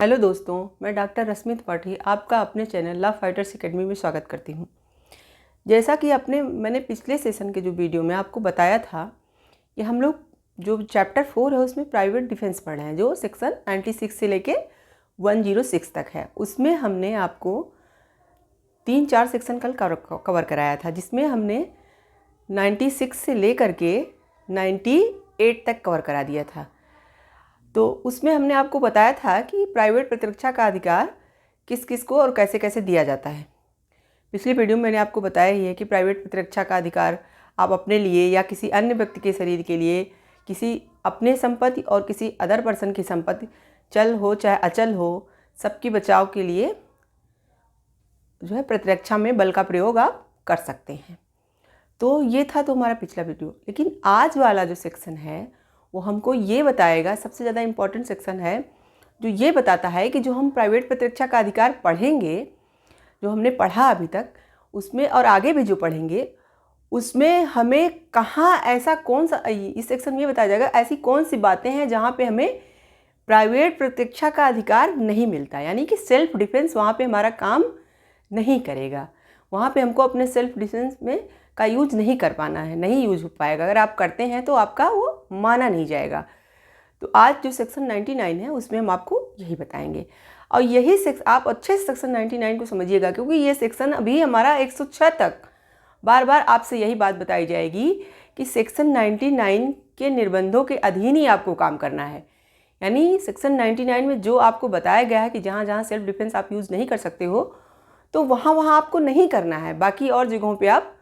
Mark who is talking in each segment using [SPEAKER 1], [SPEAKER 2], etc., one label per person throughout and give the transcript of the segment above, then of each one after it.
[SPEAKER 1] Hello दोस्तों, मैं doctor Rashmit पाठी आपका अपने चैनल लव फाइटर्स एकेडमी में स्वागत करती हूँ। जैसा कि मैंने पिछले सेशन के जो वीडियो में आपको बताया था कि हम लोग जो चैप्टर 4 है उसमें प्राइवेट डिफेंस पढ़ रहे हैं, जो सेक्शन 96 से लेके 106 तक है। उसमें हमने आपको 3-4 सेक्शन कल कवर कराया था, जिसमें हमने 96 से लेकर के 98 तक कवर करा दिया था। तो उसमें हमने आपको बताया था कि प्राइवेट प्रतिरक्षा का अधिकार किस किस को और कैसे कैसे दिया जाता है। पिछली वीडियो में मैंने आपको बताया ही है कि प्राइवेट प्रतिरक्षा का अधिकार आप अपने लिए या किसी अन्य व्यक्ति के शरीर के लिए, किसी अपने संपत्ति और किसी अदर पर्सन की संपत्ति, चल हो चाहे अचल हो, सबकी बचाव के लिए जो है प्रतिरक्षा में बल का प्रयोग आप कर सकते हैं। तो ये था तो हमारा पिछला वीडियो। लेकिन आज वाला जो सेक्शन है वो हमको ये बताएगा, सबसे ज़्यादा इम्पॉर्टेंट सेक्शन है, जो ये बताता है कि जो हम प्राइवेट प्रतिरक्षा का अधिकार पढ़ेंगे, जो हमने पढ़ा अभी तक, उसमें और आगे भी जो पढ़ेंगे, उसमें हमें कहाँ ऐसा कौन सा, इस सेक्शन में ये बताया जाएगा ऐसी कौन सी बातें हैं जहाँ पे हमें प्राइवेट प्रतिरक्षा का अधिकार नहीं मिलता, यानी कि सेल्फ डिफेंस वहाँ पे हमारा काम नहीं करेगा। वहाँ पे हमको अपने सेल्फ डिफेंस में का यूज नहीं कर पाना है, नहीं यूज हो पाएगा। अगर आप करते हैं तो आपका वो माना नहीं जाएगा। तो आज जो सेक्शन 99 है उसमें हम आपको यही बताएंगे, और यही आप अच्छे से सेक्शन 99 को समझिएगा, क्योंकि ये सेक्शन अभी हमारा 106 तक बार बार आपसे यही बात बताई जाएगी कि सेक्शन 99 के निर्बंधों के अधीन ही आपको काम करना है। यानी सेक्शन 99 में जो आपको बताया गया है कि जहाँ जहाँ सेल्फ डिफेंस आप यूज़ नहीं कर सकते हो, तो वहाँ आपको नहीं करना है, बाकी और जगहों पे आप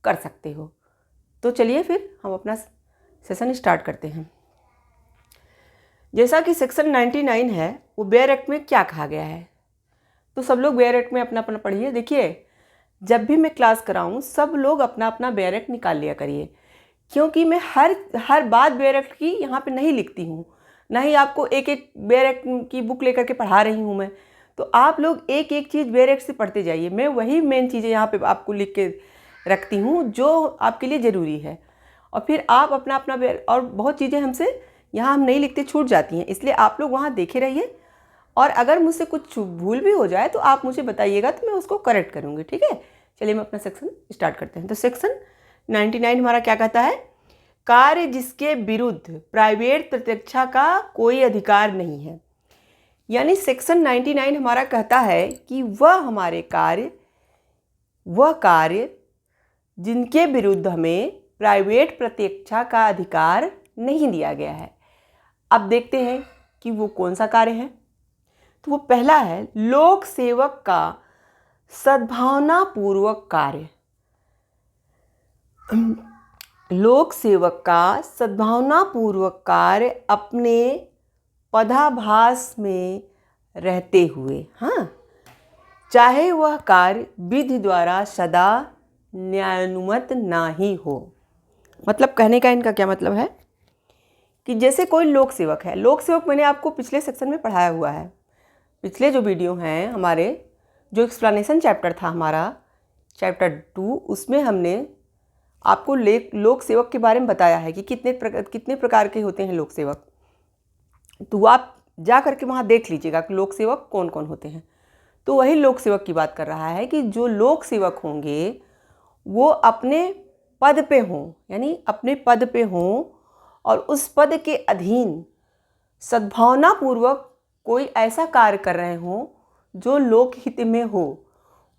[SPEAKER 1] कर सकते हो। तो चलिए फिर हम अपना सेशन स्टार्ट करते हैं। जैसा कि सेक्शन 99 है, वो बेयर एक्ट में क्या कहा गया है, तो सब लोग बेयर एक्ट में अपना अपना पढ़िए। देखिए, जब भी मैं क्लास कराऊं सब लोग अपना अपना बेयर एक्ट निकाल लिया करिए, क्योंकि मैं हर बात बेयर एक्ट की यहाँ पे नहीं लिखती हूँ, ना ही आपको एक एक बेयर एक्ट की बुक लेकर के पढ़ा रही हूँ मैं। तो आप लोग एक एक चीज़ बेयर एक्ट से पढ़ते जाइए। मैं वही मेन चीज़ें यहाँ पे आपको लिख के रखती हूँ जो आपके लिए ज़रूरी है, और फिर आप अपना अपना और बहुत चीज़ें हमसे यहाँ हम नहीं लिखते, छूट जाती हैं, इसलिए आप लोग वहाँ देखे रहिए। और अगर मुझसे कुछ भूल भी हो जाए तो आप मुझे बताइएगा, तो मैं उसको करेक्ट करूँगी, ठीक है। चलिए हम अपना सेक्शन स्टार्ट करते हैं। तो सेक्शन 99 हमारा क्या कहता है? कार्य जिसके विरुद्ध प्राइवेट प्रतिरक्षा का कोई अधिकार नहीं है। यानी सेक्शन 99 हमारा कहता है कि वह कार्य जिनके विरुद्ध हमें प्राइवेट प्रतिरक्षा का अधिकार नहीं दिया गया है। अब देखते हैं कि वो कौन सा कार्य है। तो वो पहला है लोक सेवक का सद्भावनापूर्वक कार्य। लोक सेवक का सद्भावनापूर्वक कार्य अपने पदाभास में रहते हुए, हाँ, चाहे वह कार्य विधि द्वारा सदा न्यायानुमत ना ही हो। मतलब कहने का इनका क्या मतलब है कि जैसे कोई लोक सेवक है, लोक सेवक मैंने आपको पिछले सेक्शन में पढ़ाया हुआ है। पिछले जो वीडियो हैं हमारे, जो एक्सप्लेनेशन चैप्टर था हमारा चैप्टर 2, उसमें हमने आपको लोक सेवक के बारे में बताया है कि कितने प्रकार के होते हैं लोक सेवक। तो आप जा करके वहाँ देख लीजिएगा कि लोक सेवक कौन कौन होते हैं। तो वही लोक सेवक की बात कर रहा है कि जो लोक सेवक होंगे वो अपने पद पे हों, यानी अपने पद पे हों और उस पद के अधीन सद्भावनापूर्वक कोई ऐसा कार्य कर रहे हों जो लोकहित में हो।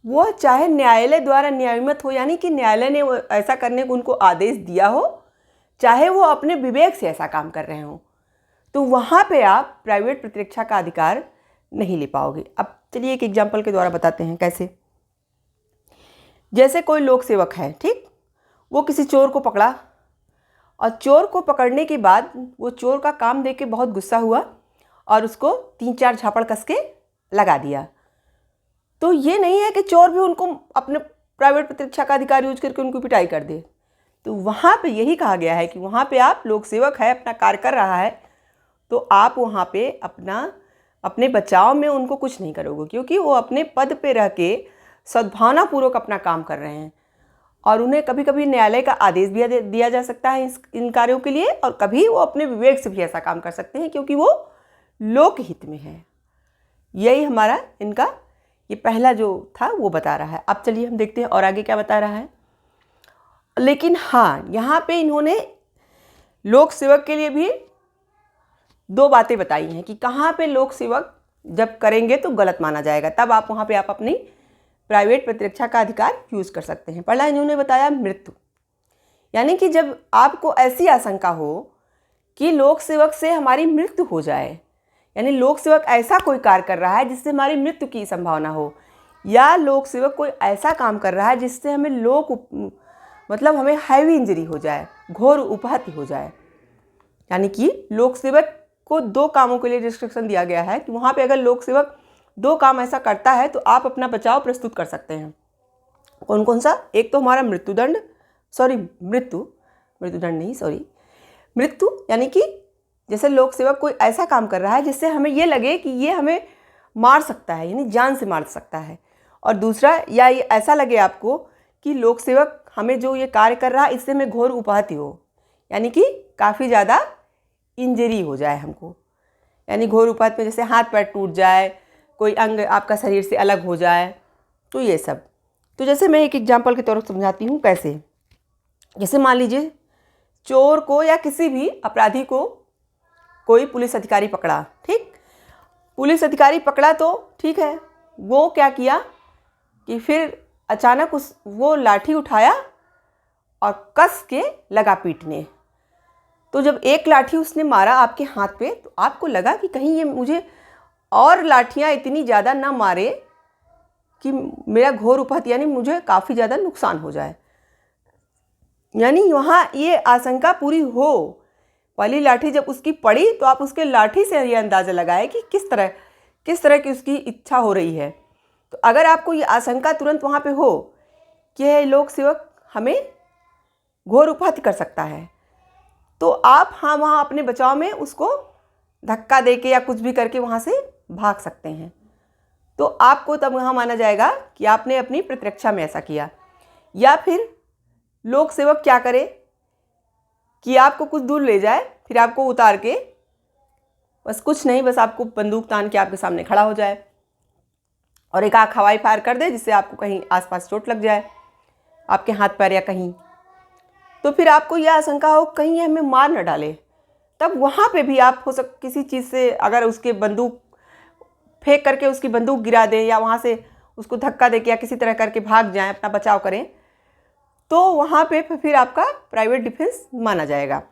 [SPEAKER 1] वह चाहे न्यायालय द्वारा न्याययुत हो, यानी कि न्यायालय ने ऐसा करने को उनको आदेश दिया हो, चाहे वो अपने विवेक से ऐसा काम कर रहे हों, तो वहाँ पे आप प्राइवेट प्रतिरक्षा का अधिकार नहीं ले पाओगे। अब चलिए एक एग्जाम्पल के द्वारा बताते हैं कैसे। जैसे कोई लोक सेवक है, ठीक, वो किसी चोर को पकड़ा, और चोर को पकड़ने के बाद वो चोर का काम देख के बहुत गुस्सा हुआ और उसको 3-4 झापड़ कस के लगा दिया। तो ये नहीं है कि चोर भी उनको अपने प्राइवेट प्रतिरक्षा का अधिकार यूज करके उनको पिटाई कर दे। तो वहाँ पे यही कहा गया है कि वहाँ पे आप लोक सेवक है, अपना कार्य कर रहा है, तो आप वहाँ पे अपने बचाव में उनको कुछ नहीं करोगे, क्योंकि वो अपने पद पे रह के सद्भावनापूर्वक अपना काम कर रहे हैं। और उन्हें कभी कभी न्यायालय का आदेश भी दिया जा सकता है इन कार्यों के लिए, और कभी वो अपने विवेक से भी ऐसा काम कर सकते हैं, क्योंकि वो लोकहित में है। यही हमारा इनका ये पहला जो था वो बता रहा है। अब चलिए हम देखते हैं और आगे क्या बता रहा है। लेकिन हाँ, यहाँ पे इन्होंने लोक सेवक के लिए भी दो बातें बताई हैं कि कहाँ पे लोक सेवक जब करेंगे तो गलत माना जाएगा, तब आप वहाँ पे आप अपनी प्राइवेट प्रतिरक्षा का अधिकार यूज़ कर सकते हैं। पहला इन्होंने बताया मृत्यु, यानी कि जब आपको ऐसी आशंका हो कि लोक सेवक से हमारी मृत्यु हो जाए, यानी लोक सेवक ऐसा कोई कार्य कर रहा है जिससे हमारी मृत्यु की संभावना हो, या लोक सेवक कोई ऐसा काम कर रहा है जिससे हमें मतलब हमें हैवी इंजरी हो जाए, घोर उपहत्य हो जाए। यानी कि लोक सेवक को दो कामों के लिए रिस्ट्रिक्शन दिया गया है कि वहाँ पे अगर लोक सेवक दो काम ऐसा करता है तो आप अपना बचाव प्रस्तुत कर सकते हैं। कौन कौन सा? एक तो हमारा मृत्यु, यानी कि जैसे लोक सेवक कोई ऐसा काम कर रहा है जिससे हमें ये लगे कि ये हमें मार सकता है, यानी जान से मार सकता है। और दूसरा, या ये ऐसा लगे आपको कि लोक सेवक हमें जो ये कार्य कर रहा है इससे हमें घोर उपहत्य हो, यानी कि काफ़ी ज़्यादा इंजरी हो जाए हमको। यानी घोर उपहत्य में जैसे हाथ पैर टूट जाए, कोई अंग आपका शरीर से अलग हो जाए, तो ये सब। तो जैसे मैं एक एग्जांपल के तौर पर समझाती हूँ कैसे। जैसे मान लीजिए चोर को या किसी भी अपराधी को कोई पुलिस अधिकारी पकड़ा, ठीक, पुलिस अधिकारी पकड़ा तो ठीक है, वो क्या किया कि फिर अचानक वो लाठी उठाया और कस के लगा पीटने। तो जब एक लाठी उसने मारा आपके हाथ पे, तो आपको लगा कि कहीं ये मुझे और लाठियाँ इतनी ज़्यादा ना मारे कि मेरा घोर उपहत्य, यानी मुझे काफ़ी ज़्यादा नुकसान हो जाए। यानी वहाँ ये आशंका पूरी हो। पहली लाठी जब उसकी पड़ी तो आप उसके लाठी से ये अंदाज़ा लगाए कि किस तरह की उसकी इच्छा हो रही है। तो अगर आपको ये आशंका तुरंत वहाँ पे हो कि यह लोक सेवक हमें घोर उपहत्य कर सकता है, तो आप वहाँ अपने बचाव में उसको धक्का देके या कुछ भी करके वहाँ से भाग सकते हैं। तो आपको तब वहाँ माना जाएगा कि आपने अपनी प्रतिरक्षा में ऐसा किया। या फिर लोक सेवक क्या करे कि आपको कुछ दूर ले जाए, फिर आपको उतार के बस आपको बंदूक तान के आपके सामने खड़ा हो जाए और एक आँख हवाई फायर कर दे जिससे आपको कहीं आसपास चोट लग जाए, आपके हाथ पैर या कहीं। तो फिर आपको यह आशंका हो कहीं ये हमें मार न डाले, तब वहाँ पे भी आप किसी चीज़ से अगर उसके बंदूक फेंक करके उसकी बंदूक गिरा दें या वहाँ से उसको धक्का दे के या किसी तरह करके भाग जाएं, अपना बचाव करें, तो वहाँ पे फिर आपका प्राइवेट डिफेंस माना जाएगा।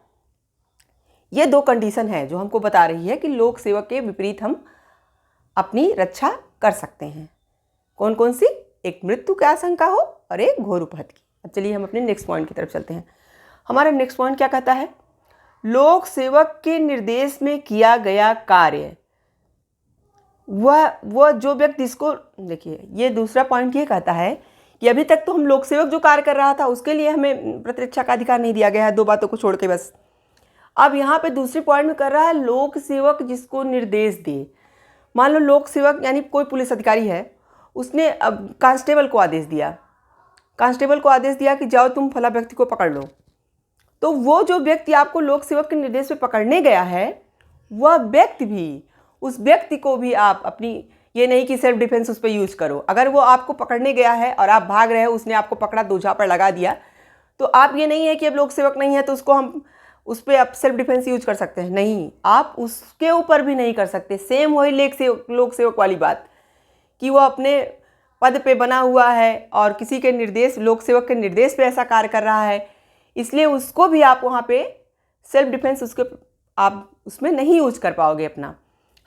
[SPEAKER 1] ये दो कंडीशन है जो हमको बता रही है कि लोक सेवक के विपरीत हम अपनी रक्षा कर सकते हैं। कौन कौन सी? एक मृत्यु की आशंका हो और एक घोर उपहत्य की। अब चलिए हम अपने नेक्स्ट पॉइंट की तरफ चलते हैं। हमारा नेक्स्ट पॉइंट क्या कहता है? लोक सेवक के निर्देश में किया गया कार्य, वह जो व्यक्ति इसको, देखिए ये दूसरा पॉइंट ये कहता है कि अभी तक तो हम लोक सेवक जो कार्य कर रहा था उसके लिए हमें प्रतिरक्षा का अधिकार नहीं दिया गया है, दो बातों को छोड़ के बस। अब यहाँ पे दूसरे पॉइंट में कर रहा है लोक सेवक जिसको निर्देश दे। मान लो लोक सेवक यानी कोई पुलिस अधिकारी है, उसने अब कांस्टेबल को आदेश दिया कि जाओ तुम फला व्यक्ति को पकड़ लो। तो वो जो व्यक्ति आपको लोक सेवक के निर्देश पे पकड़ने गया है, वह व्यक्ति भी, उस व्यक्ति को भी आप अपनी, ये नहीं कि सेल्फ डिफेंस उस पर यूज़ करो। अगर वो आपको पकड़ने गया है और आप भाग रहे हो, उसने आपको पकड़ा, दो झापड़ लगा दिया, तो आप ये नहीं है कि अब लोक सेवक नहीं है तो उसको हम उस पर आप सेल्फ डिफेंस यूज कर सकते हैं, नहीं, आप उसके ऊपर भी नहीं कर सकते। सेम वही लोक सेवक वाली बात कि वो अपने पद पे बना हुआ है और किसी के निर्देश, लोक सेवक के निर्देश पे ऐसा कार्य कर रहा है, इसलिए उसको भी आप वहाँ पे सेल्फ डिफेंस आप उसमें नहीं यूज कर पाओगे अपना।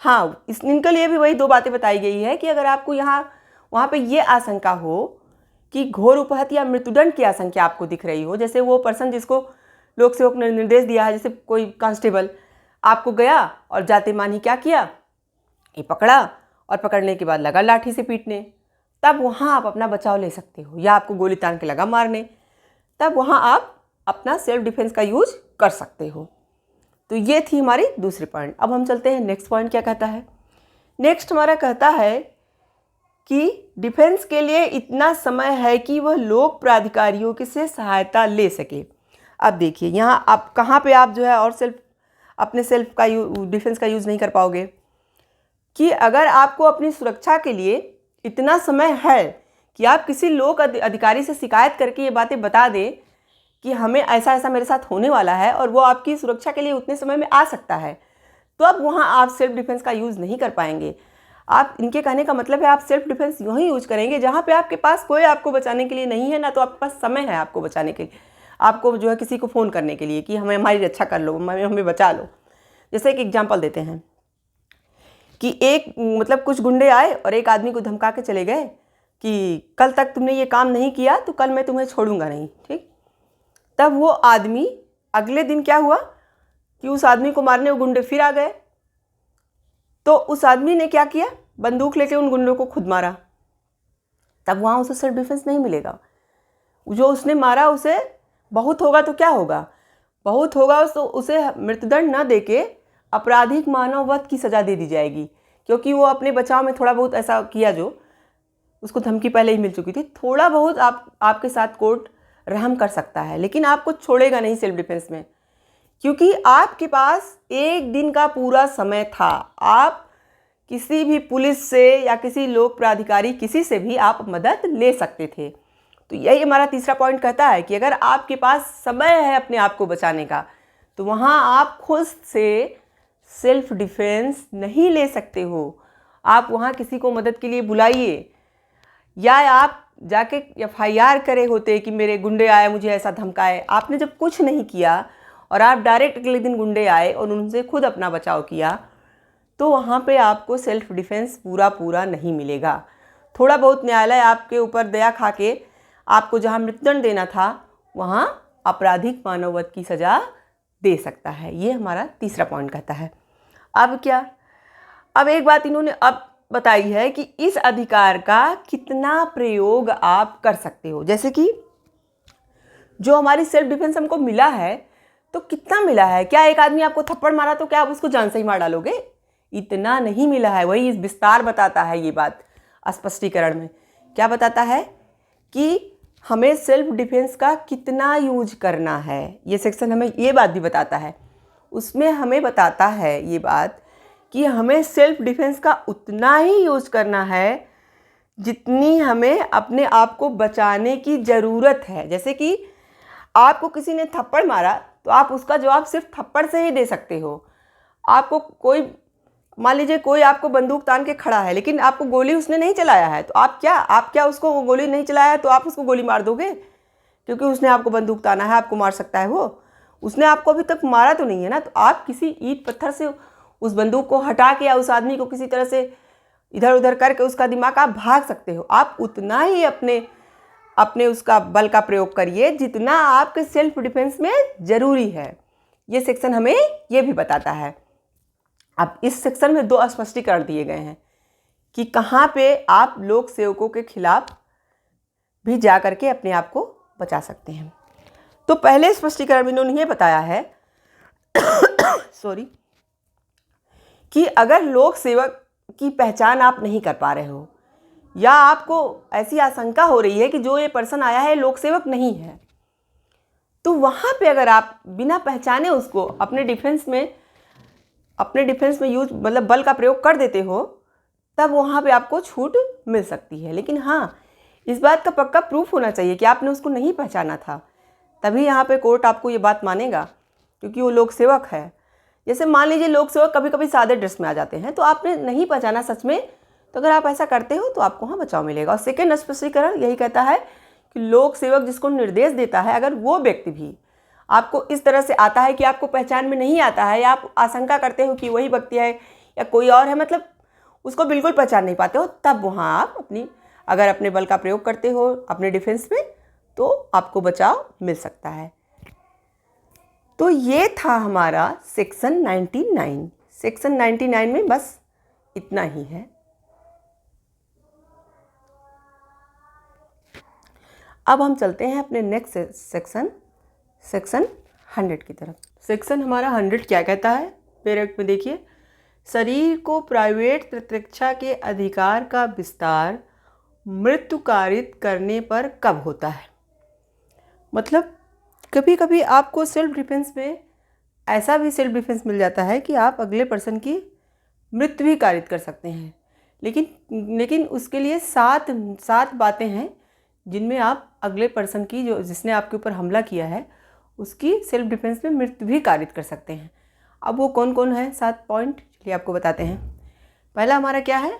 [SPEAKER 1] हाँ, इनके लिए भी वही दो बातें बताई गई है कि अगर आपको वहाँ पे ये आशंका हो कि घोर उपहत्य या मृत्युदंड की आशंका आपको दिख रही हो, जैसे वो पर्सन जिसको लोक सेवक ने निर्देश दिया है, जैसे कोई कांस्टेबल आपको गया और जाते मान ही क्या किया, ये पकड़ा और पकड़ने के बाद लगा लाठी से पीटने, तब वहाँ आप अपना बचाव ले सकते हो। या आपको गोली तान के लगा मारने, तब वहाँ आप अपना सेल्फ डिफेंस का यूज कर सकते हो। तो ये थी हमारी दूसरी पॉइंट। अब हम चलते हैं नेक्स्ट पॉइंट क्या कहता है। नेक्स्ट हमारा कहता है कि डिफेंस के लिए इतना समय है कि वह लोक प्राधिकारियों से सहायता ले सके। अब देखिए यहाँ आप कहाँ पे आप जो है और अपने सेल्फ का डिफेंस का यूज़ नहीं कर पाओगे कि अगर आपको अपनी सुरक्षा के लिए इतना समय है कि आप किसी लोक अधिकारी से शिकायत करके ये बातें बता दें कि हमें ऐसा ऐसा मेरे साथ होने वाला है और वो आपकी सुरक्षा के लिए उतने समय में आ सकता है, तो अब वहाँ आप सेल्फ डिफेंस का यूज़ नहीं कर पाएंगे। आप, इनके कहने का मतलब है आप सेल्फ डिफेंस यूँ ही यूज करेंगे जहाँ पे आपके पास कोई आपको बचाने के लिए नहीं है, ना तो आपके पास समय है आपको बचाने के लिए, आपको जो है किसी को फ़ोन करने के लिए कि हमें हमारी रक्षा कर लो, हमें बचा लो। जैसे एक एग्जाम्पल देते हैं कि एक मतलब कुछ गुंडे आए और एक आदमी को धमका के चले गए कि कल तक तुमने ये काम नहीं किया तो कल मैं तुम्हें छोड़ूंगा नहीं, ठीक। तब वो आदमी, अगले दिन क्या हुआ कि उस आदमी को मारने वो गुंडे फिर आ गए, तो उस आदमी ने क्या किया, बंदूक लेके उन गुंडों को खुद मारा। तब वहाँ उसे सेल्फ डिफेंस नहीं मिलेगा। जो उसने मारा उसे बहुत होगा तो क्या होगा, बहुत होगा तो उसे मृत्युदंड न देके आपराधिक मानव वध की सज़ा दे दी जाएगी, क्योंकि वो अपने बचाव में थोड़ा बहुत ऐसा किया, जो उसको धमकी पहले ही मिल चुकी थी। थोड़ा बहुत आपके साथ कोर्ट रहम कर सकता है, लेकिन आपको छोड़ेगा नहीं सेल्फ डिफेंस में, क्योंकि आपके पास एक दिन का पूरा समय था। आप किसी भी पुलिस से या किसी लोक प्राधिकारी, किसी से भी आप मदद ले सकते थे। तो यही हमारा तीसरा पॉइंट कहता है कि अगर आपके पास समय है अपने आप को बचाने का, तो वहाँ आप खुद से सेल्फ डिफेंस नहीं ले सकते हो। आप वहाँ किसी को मदद के लिए बुलाइए, या आप जाके FIR करे होते कि मेरे गुंडे आए मुझे ऐसा धमकाए। आपने जब कुछ नहीं किया और आप डायरेक्ट अगले दिन गुंडे आए और उनसे खुद अपना बचाव किया, तो वहाँ पे आपको सेल्फ डिफेंस पूरा नहीं मिलेगा। थोड़ा बहुत न्यायालय आपके ऊपर दया खा के आपको जहाँ मृत्युदंड देना था वहाँ आपराधिक मानव वध की सज़ा दे सकता है। ये हमारा तीसरा पॉइंट कहता है। अब क्या, अब एक बात इन्होंने अब बताई है कि इस अधिकार का कितना प्रयोग आप कर सकते हो। जैसे कि जो हमारी सेल्फ डिफेंस हमको मिला है, तो कितना मिला है? क्या एक आदमी आपको थप्पड़ मारा तो क्या आप उसको जान से ही मार डालोगे? इतना नहीं मिला है। वही इस विस्तार बताता है ये बात स्पष्टीकरण में। क्या बताता है कि हमें सेल्फ डिफेंस का कितना यूज करना है। ये सेक्शन हमें ये बात भी बताता है। उसमें हमें बताता है ये बात कि हमें सेल्फ डिफेंस का उतना ही यूज करना है जितनी हमें अपने आप को बचाने की ज़रूरत है। जैसे कि आपको किसी ने थप्पड़ मारा तो आप उसका जवाब सिर्फ थप्पड़ से ही दे सकते हो। आपको कोई, मान लीजिए कोई आपको बंदूक तान के खड़ा है, लेकिन आपको गोली उसने नहीं चलाया है, तो आप क्या उसको वो गोली नहीं चलाया है तो आप उसको गोली मार दोगे? क्योंकि उसने आपको बंदूक ताना है, आपको मार सकता है वो। उसने आपको अभी तक मारा तो नहीं है ना। तो आप किसी ईंट पत्थर से उस बंदूक को हटा के या उस आदमी को किसी तरह से इधर उधर करके उसका दिमाग आप भाग सकते हो। आप उतना ही अपने उसका बल का प्रयोग करिए जितना आपके सेल्फ डिफेंस में ज़रूरी है। ये सेक्शन हमें ये भी बताता है। अब इस सेक्शन में 2 स्पष्टीकरण दिए गए हैं कि कहाँ पे आप लोक सेवकों के खिलाफ भी जा करके अपने आप को बचा सकते हैं। तो पहले स्पष्टीकरण में इन्होंने ये बताया है कि अगर लोक सेवक की पहचान आप नहीं कर पा रहे हो, या आपको ऐसी आशंका हो रही है कि जो ये पर्सन आया है लोक सेवक नहीं है, तो वहाँ पे अगर आप बिना पहचाने उसको अपने डिफेंस में यूज मतलब बल का प्रयोग कर देते हो, तब वहाँ पे आपको छूट मिल सकती है। लेकिन हाँ, इस बात का पक्का प्रूफ होना चाहिए कि आपने उसको नहीं पहचाना था, तभी यहाँ पे कोर्ट आपको ये बात मानेगा, क्योंकि वो लोक सेवक है। जैसे मान लीजिए लोक सेवक कभी कभी सादे ड्रेस में आ जाते हैं, तो आपने नहीं पहचाना सच में, तो अगर आप ऐसा करते हो तो आपको वहाँ बचाव मिलेगा। और सेकेंड स्पष्टीकरण यही कहता है कि लोक सेवक जिसको निर्देश देता है, अगर वो व्यक्ति भी आपको इस तरह से आता है कि आपको पहचान में नहीं आता है, या आप आशंका करते हो कि वही व्यक्ति है या कोई और है, मतलब उसको बिल्कुल पहचान नहीं पाते हो, तब वहाँ आप अगर अपने बल का प्रयोग करते हो अपने डिफेंस में, तो आपको बचाव मिल सकता है। तो ये था हमारा सेक्शन 99। सेक्शन 99 में बस इतना ही है। अब हम चलते हैं अपने नेक्स्ट सेक्शन 100 की तरफ। सेक्शन हमारा 100 क्या कहता है, पैराग्राफ में देखिए, शरीर को प्राइवेट प्रतिरक्षा के अधिकार का विस्तार मृत्युकारित करने पर कब होता है। मतलब कभी कभी आपको सेल्फ डिफेंस में ऐसा भी सेल्फ डिफेंस मिल जाता है कि आप अगले पर्सन की मृत्यु भी कारित कर सकते हैं। लेकिन उसके लिए सात बातें हैं जिनमें आप अगले पर्सन की, जो जिसने आपके ऊपर हमला किया है, उसकी सेल्फ डिफेंस में मृत्यु भी कारित कर सकते हैं। अब वो कौन कौन है 7 पॉइंट, चलिए आपको बताते हैं। पहला हमारा क्या है,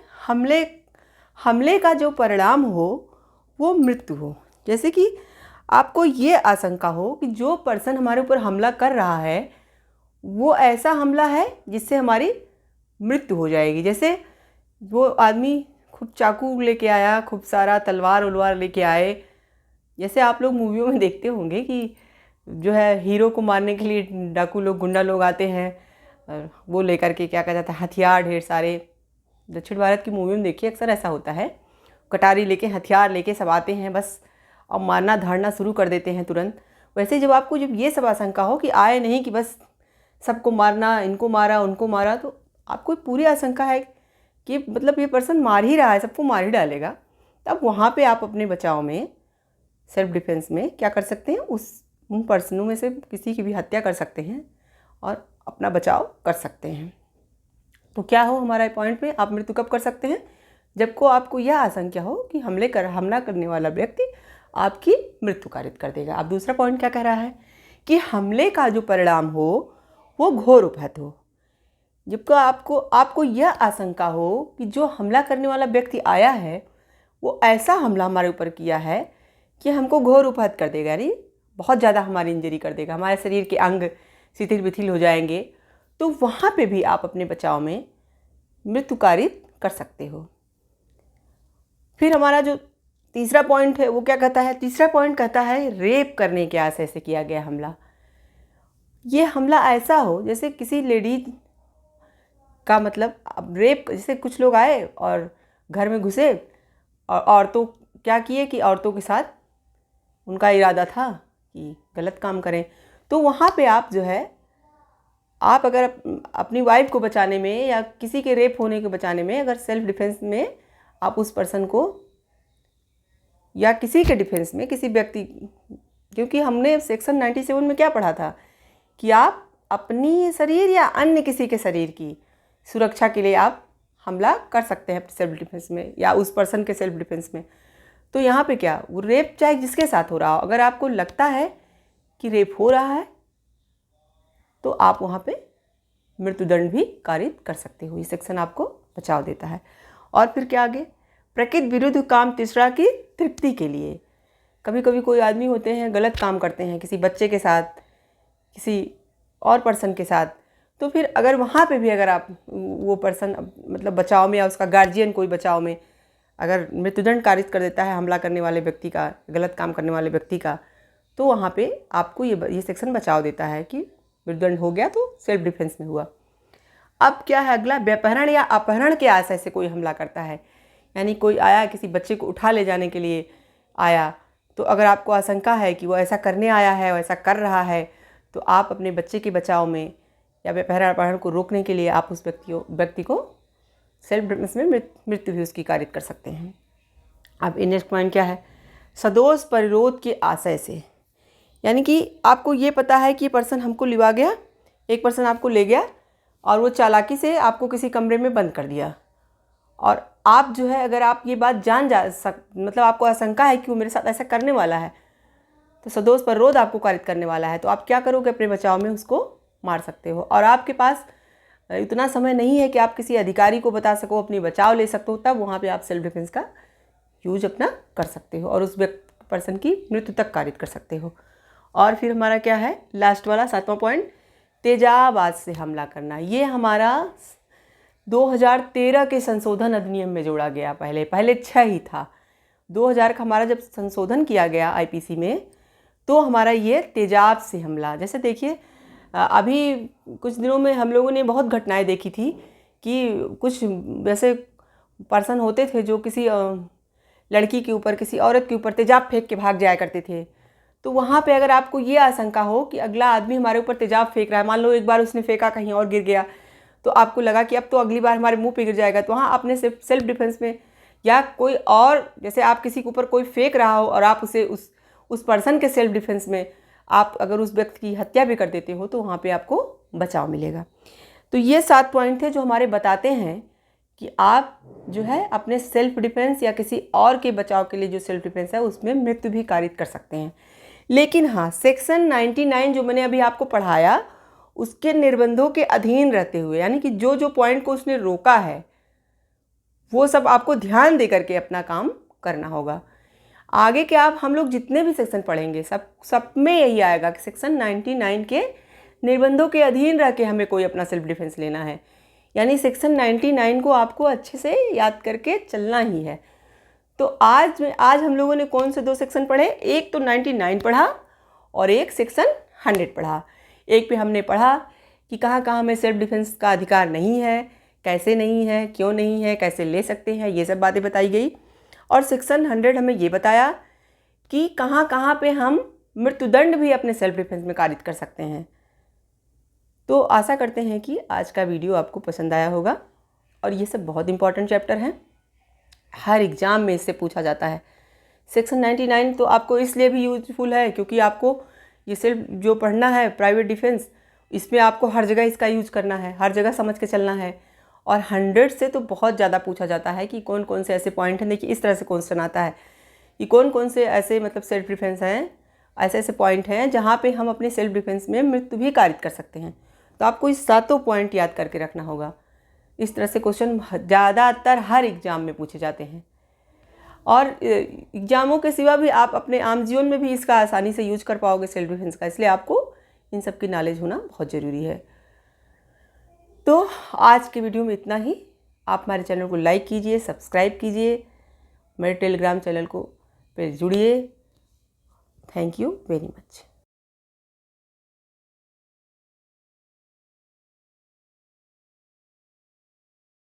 [SPEAKER 1] हमले का जो परिणाम हो वो मृत्यु हो। जैसे कि आपको ये आशंका हो कि जो पर्सन हमारे ऊपर हमला कर रहा है वो ऐसा हमला है जिससे हमारी मृत्यु हो जाएगी। जैसे वो आदमी खूब चाकू लेके आया, खूब सारा तलवार उलवार लेके आए। जैसे आप लोग मूवियों में देखते होंगे कि जो है हीरो को मारने के लिए डाकू लोग, गुंडा लोग आते हैं, वो लेकर के क्या कहता है हथियार ढेर सारे। दक्षिण भारत की मूवी में देखिए अक्सर ऐसा होता है, कटारी लेके हथियार लेके सब आते हैं बस, और मारना धाड़ना शुरू कर देते हैं तुरंत। वैसे जब ये सब आशंका हो कि आए नहीं कि बस सबको मारना, इनको मारा उनको मारा, तो आपको पूरी आशंका है कि मतलब ये पर्सन मार ही रहा है, सबको मार ही डालेगा, तब वहाँ पे आप अपने बचाव में, सेल्फ डिफेंस में क्या कर सकते हैं, उन पर्सनों में से किसी की भी हत्या कर सकते हैं और अपना बचाव कर सकते हैं। तो क्या हो हमारा पॉइंट में, आप मृत्यु कब कर सकते हैं, जबको आपको यह आशंका हो कि हमला करने वाला व्यक्ति आपकी मृत्यु कारित कर देगा। अब दूसरा पॉइंट क्या कह रहा है कि हमले का जो परिणाम हो वो घोर उपहत हो। जबकि आपको यह आशंका हो कि जो हमला करने वाला व्यक्ति आया है वो ऐसा हमला हमारे ऊपर किया है कि हमको घोर उपहत कर देगा, यानी बहुत ज़्यादा हमारी इंजरी कर देगा, हमारे शरीर के अंग शिथिल बिथिल हो जाएंगे। तो वहाँ पे भी आप अपने बचाव में मृत्यु कारित कर सकते हो। फिर हमारा जो तीसरा पॉइंट है वो क्या कहता है, तीसरा पॉइंट कहता है रेप करने के आशय से किया गया हमला। ये हमला ऐसा हो जैसे किसी लेडी का, मतलब अब रेप, जैसे कुछ लोग आए और घर में घुसे और औरतों क्या किए कि औरतों के साथ उनका इरादा था कि गलत काम करें। तो वहाँ पे आप जो है, आप अगर अपनी वाइफ को बचाने में या किसी के रेप होने को बचाने में, अगर सेल्फ डिफेंस में आप उस पर्सन को या किसी के डिफेंस में किसी व्यक्ति, क्योंकि हमने सेक्शन 97 में क्या पढ़ा था कि आप अपनी शरीर या अन्य किसी के शरीर की सुरक्षा के लिए आप हमला कर सकते हैं सेल्फ डिफेंस में या उस पर्सन के सेल्फ डिफेंस में। तो यहाँ पे क्या, वो रेप चाहे जिसके साथ हो रहा हो, अगर आपको लगता है कि रेप हो रहा है तो आप वहाँ पे मृत्युदंड भी कारित कर सकते हो। ये सेक्शन आपको बचाव देता है। और फिर क्या आगे, प्रकृति विरुद्ध काम तीसरा की तृप्ति के लिए। कभी कभी कोई आदमी होते हैं गलत काम करते हैं किसी बच्चे के साथ, किसी और पर्सन के साथ, तो फिर अगर वहाँ पे भी अगर आप वो पर्सन मतलब बचाव में या उसका गार्जियन कोई बचाव में अगर मृत्युदंड कारित कर देता है हमला करने वाले व्यक्ति का, गलत काम करने वाले व्यक्ति का, तो वहाँ पे आपको ये सेक्शन बचाव देता है कि मृत्युदंड हो गया तो सेल्फ डिफेंस में हुआ। अब क्या है अगला, व्यपहरण या अपहरण के आशय से कोई हमला करता है, यानी कोई आया किसी बच्चे को उठा ले जाने के लिए आया, तो अगर आपको आशंका है कि वो ऐसा करने आया है, वो ऐसा कर रहा है, तो आप अपने बच्चे के बचाव में या व्यपहरण अपहरण को रोकने के लिए आप उस व्यक्ति को सेल्फ डिफेंस में मृत्यु भी उसकी कारित कर सकते हैं। अब नेक्स्ट पॉइंट क्या है, सदोष परिरोध के आशय से, यानी कि आपको ये पता है कि ये पर्सन हमको लिवा गया, एक पर्सन आपको ले गया और वो चालाकी से आपको किसी कमरे में बंद कर दिया, और आप जो है अगर आप ये बात मतलब आपको आशंका है कि वो मेरे साथ ऐसा करने वाला है, तो सदोष परिरोध आपको कारित करने वाला है, तो आप क्या करोगे, अपने बचाव में उसको मार सकते हो। और आपके पास इतना समय नहीं है कि आप किसी अधिकारी को बता सको, अपनी बचाव ले सकते हो, तब वहाँ पे आप सेल्फ डिफेंस का यूज अपना कर सकते हो और उस पर्सन की मृत्यु तक कारित कर सकते हो। और फिर हमारा क्या है लास्ट वाला 7वां पॉइंट, तेजाबाद से हमला करना। ये हमारा 2013 के संशोधन अधिनियम में जोड़ा गया, पहले 6 ही था। 2000 का हमारा जब संशोधन किया गया आईपीसी में, तो हमारा ये तेजाब से हमला, जैसे देखिए अभी कुछ दिनों में हम लोगों ने बहुत घटनाएं देखी थी कि कुछ वैसे पर्सन होते थे जो किसी लड़की के ऊपर, किसी औरत के ऊपर तेजाब फेंक के भाग जाया करते थे। तो वहाँ पे अगर आपको ये आशंका हो कि अगला आदमी हमारे ऊपर तेजाब फेंक रहा है, मान लो एक बार उसने फेंका कहीं और गिर गया, तो आपको लगा कि अब तो अगली बार हमारे मुंह पे गिर जाएगा, तो वहाँ अपने सेल्फ डिफेंस में या कोई और, जैसे आप किसी के ऊपर कोई फेंक रहा हो और आप उसे उस पर्सन के सेल्फ डिफेंस में आप अगर उस व्यक्ति की हत्या भी कर देते हो, तो वहाँ पे आपको बचाव मिलेगा। तो ये 7 पॉइंट थे जो हमारे बताते हैं कि आप जो है अपने सेल्फ डिफेंस या किसी और के बचाव के लिए जो सेल्फ डिफेंस है उसमें मृत्यु भी कारित कर सकते हैं। लेकिन हाँ, सेक्शन 99 जो मैंने अभी आपको पढ़ाया उसके निर्बंधों के अधीन रहते हुए, यानी कि जो जो पॉइंट को उसने रोका है वो सब आपको ध्यान दे करके अपना काम करना होगा। आगे के आप हम लोग जितने भी सेक्शन पढ़ेंगे सब में यही आएगा कि सेक्शन 99 के निर्बंधों के अधीन रह के हमें कोई अपना सेल्फ डिफेंस लेना है, यानी सेक्शन 99 को आपको अच्छे से याद करके चलना ही है। तो आज हम लोगों ने कौन से 2 सेक्शन पढ़े, एक तो 99 पढ़ा और एक सेक्शन 100 पढ़ा। एक पे हमने पढ़ा कि कहाँ कहाँ हमें सेल्फ डिफेंस का अधिकार नहीं है, कैसे नहीं है, क्यों नहीं है, कैसे ले सकते हैं, ये सब बातें बताई गई। और सेक्शन 100 हमें ये बताया कि कहाँ कहाँ पे हम मृत्युदंड भी अपने सेल्फ डिफेंस में कारित कर सकते हैं। तो आशा करते हैं कि आज का वीडियो आपको पसंद आया होगा और ये सब बहुत इंपॉर्टेंट चैप्टर हैं, हर एग्ज़ाम में इससे पूछा जाता है। सेक्शन 99 तो आपको इसलिए भी यूजफुल है क्योंकि आपको ये सेल्फ जो पढ़ना है प्राइवेट डिफेंस, इसमें आपको हर जगह इसका यूज़ करना है, हर जगह समझ के चलना है। और 100 से तो बहुत ज़्यादा पूछा जाता है कि कौन कौन से ऐसे पॉइंट हैं। देखिए इस तरह से क्वेश्चन आता है कि कौन कौन से ऐसे मतलब सेल्फ डिफेंस हैं, ऐसे ऐसे पॉइंट हैं जहाँ पे हम अपने सेल्फ डिफेंस में मृत्यु भी कारित कर सकते हैं। तो आपको इस 7 पॉइंट याद करके रखना होगा। इस तरह से क्वेश्चन ज़्यादातर हर एग्ज़ाम में पूछे जाते हैं और एग्ज़ामों के सिवा भी आप अपने आम जीवन में भी इसका आसानी से यूज कर पाओगे सेल्फ डिफेंस का, इसलिए आपको इन सब की नॉलेज होना बहुत ज़रूरी है। तो आज के वीडियो में इतना ही। आप हमारे चैनल को लाइक कीजिए, सब्सक्राइब कीजिए, मेरे टेलीग्राम चैनल को पे जुड़िए। Thank you very much.